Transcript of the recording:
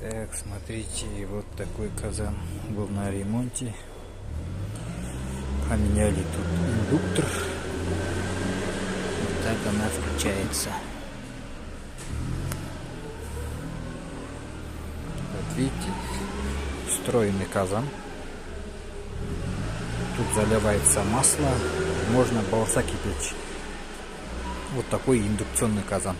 Так, смотрите, вот такой казан был на ремонте. Поменяли тут индуктор. Вот так она включается. Вот видите, встроенный казан. Тут заливается масло, можно баурсаки печь. Вот такой индукционный казан.